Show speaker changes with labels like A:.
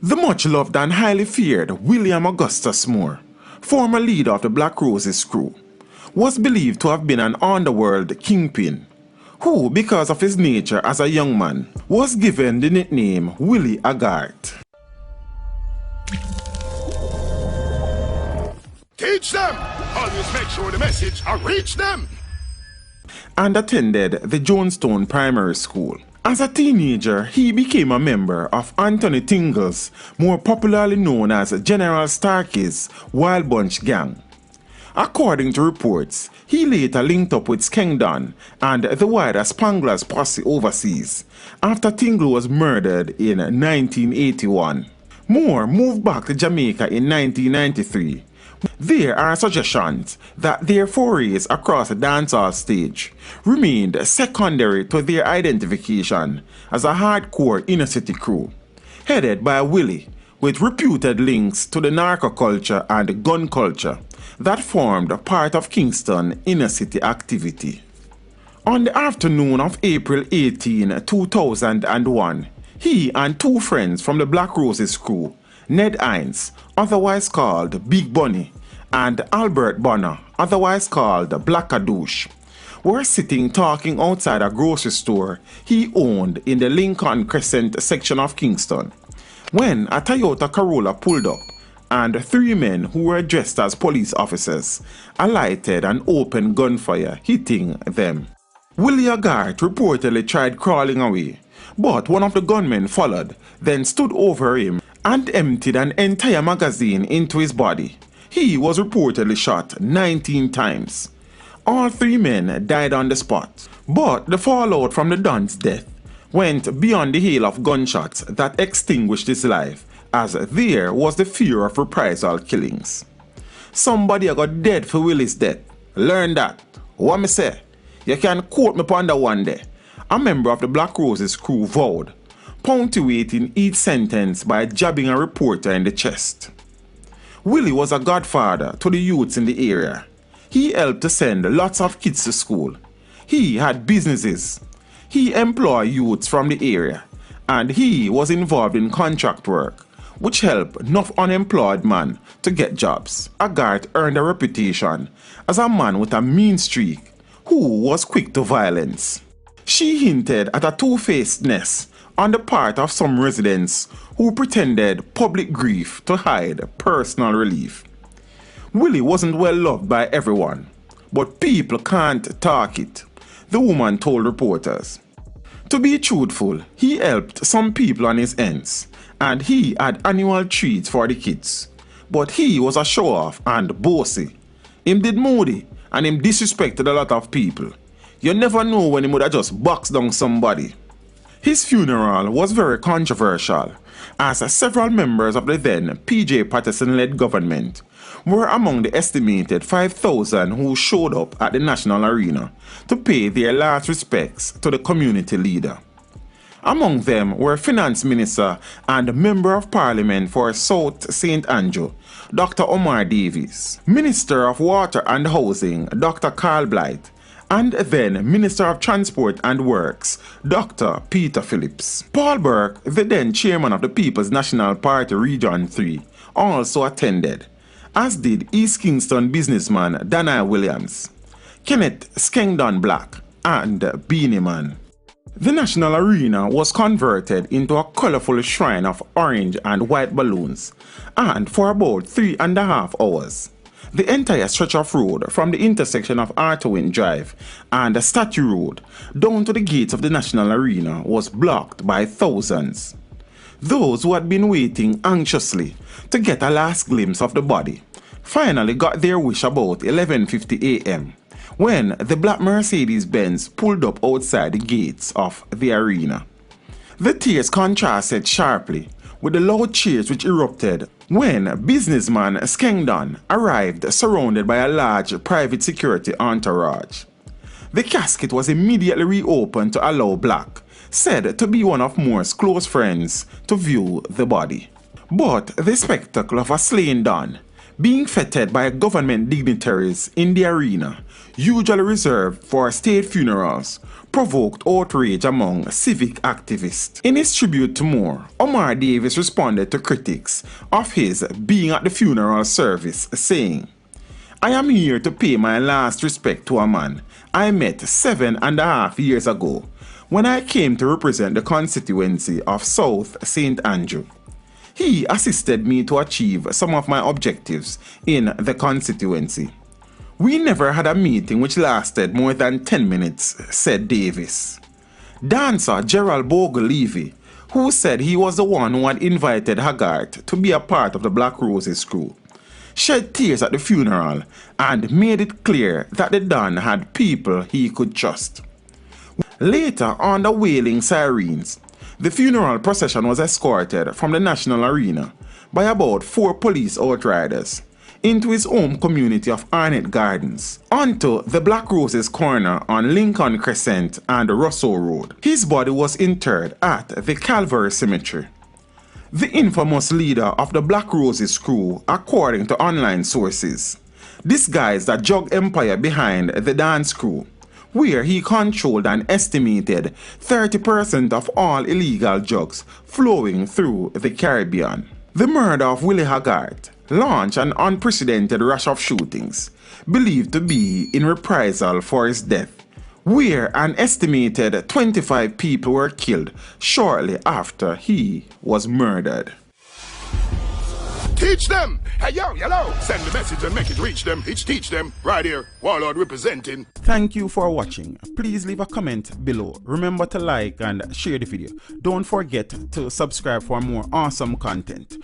A: The much-loved and highly feared William Augustus Moore, former leader of the Black Roses crew, was believed to have been an underworld kingpin, who, because of his nature as a young man, was given the nickname Willie Haggart.
B: Teach them! Always make sure the message reach them!
A: And attended the Jonestown Primary School. As a teenager, he became a member of Anthony Tingle's, more popularly known as General Starkey's, Wild Bunch gang. According to reports, he later linked up with Skengdon and the wider Spangler's posse overseas after Tingle was murdered in 1981. Moore moved back to Jamaica in 1993. There are suggestions that their forays across the dancehall stage remained secondary to their identification as a hardcore inner-city crew, headed by Willie, with reputed links to the narco culture and gun culture that formed part of Kingston inner-city activity. On the afternoon of April 18, 2001, he and two friends from the Black Roses crew, Ned Hines, otherwise called Big Bunny, and Albert Bonner, otherwise called Blackadoosh, were sitting talking outside a grocery store he owned in the Lincoln Crescent section of Kingston, when a Toyota Corolla pulled up and three men who were dressed as police officers alighted and opened gunfire, hitting them. Willie Haggart reportedly tried crawling away, but one of the gunmen followed, then stood over him and emptied an entire magazine into his body. He was reportedly shot 19 times. All three men died on the spot, but the fallout from the Don's death went beyond the hail of gunshots that extinguished his life, as there was the fear of reprisal killings. Somebody got dead for Willie's death. Learn that. What me say? You can quote me upon that one day. A member of the Black Roses crew vowed, punctuating each sentence by jabbing a reporter in the chest. Willie was a godfather to the youths in the area. He helped to send lots of kids to school. He had businesses. He employed youths from the area, and he was involved in contract work, which helped enough unemployed men to get jobs. Haggart earned a reputation as a man with a mean streak who was quick to violence. She hinted at a two-facedness on the part of some residents who pretended public grief to hide personal relief. Willie wasn't well loved by everyone, but people can't talk it, the woman told reporters. To be truthful, he helped some people on his ends, and he had annual treats for the kids. But he was a show-off and bossy. Him did moody, and him disrespected a lot of people. You never know when he would have just boxed down somebody. His funeral was very controversial, as several members of the then P.J. Patterson-led government were among the estimated 5,000 who showed up at the National Arena to pay their last respects to the community leader. Among them were Finance Minister and Member of Parliament for South St. Andrew, Dr. Omar Davies, Minister of Water and Housing, Dr. Karl Blight, and then Minister of Transport and Works, Dr. Peter Phillips. Paul Burke, the then chairman of the People's National Party Region 3, also attended, as did East Kingston businessman Danai Williams, Kenneth Skengdon Black, and Beanie Man. The National Arena was converted into a colorful shrine of orange and white balloons, and for about 3.5 hours, the entire stretch of road from the intersection of Artowin Drive and Statue Road down to the gates of the National Arena was blocked by thousands. Those who had been waiting anxiously to get a last glimpse of the body finally got their wish about 11:50 a.m. when the black Mercedes-Benz pulled up outside the gates of the arena. The tears contrasted sharply with the loud cheers which erupted when businessman Skengdon arrived surrounded by a large private security entourage. The casket was immediately reopened to allow Black, said to be one of Moore's close friends, to view the body. But the spectacle of a slain Don being feted by government dignitaries in the arena, usually reserved for state funerals, provoked outrage among civic activists. In his tribute to Moore, Omar Davies responded to critics of his being at the funeral service, saying, "I am here to pay my last respect to a man I met 7.5 years ago when I came to represent the constituency of South St. Andrew. He assisted me to achieve some of my objectives in the constituency. We never had a meeting which lasted more than 10 minutes, said Davies. Dancer Gerald Bogle-Levy, who said he was the one who had invited Haggart to be a part of the Black Roses crew, shed tears at the funeral and made it clear that the Don had people he could trust. Later, under wailing sirens, the funeral procession was escorted from the National Arena by about 4 police outriders into his home community of Arnett Gardens, onto the Black Roses corner on Lincoln Crescent and Russell Road. His body was interred at the Calvary Cemetery. The infamous leader of the Black Roses crew, according to online sources, disguised a drug empire behind the dance crew, where he controlled an estimated 30% of all illegal drugs flowing through the Caribbean. The murder of Willie Haggart launched an unprecedented rush of shootings, believed to be in reprisal for his death, where an estimated 25 people were killed shortly after he was murdered.
B: Teach them! Hey, yo, hello! Send the message and make it reach them. It's teach them. Right here, Warlord representing.
A: Thank you for watching. Please leave a comment below. Remember to like and share the video. Don't forget to subscribe for more awesome content.